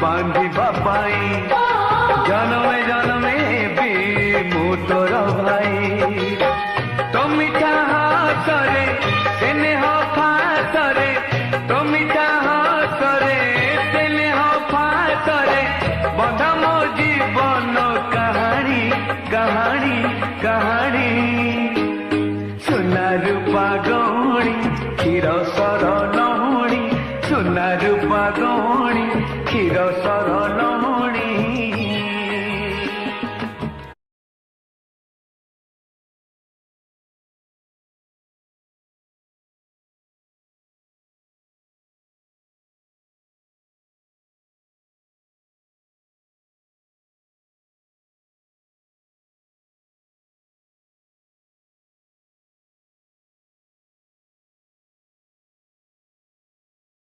बांधिबा पाई जनमे जनमे भी मु तोर भाई तो मिठा हाथरे स्नेह फातरे तो मिठा हाथरे स्नेह फातरे बंधा मो जीवन कहानी कहानी कहानी सुना रूपा गौणी क्षीर सर नहुणी सुना रूपा गौणी क्षीर सर नहुणी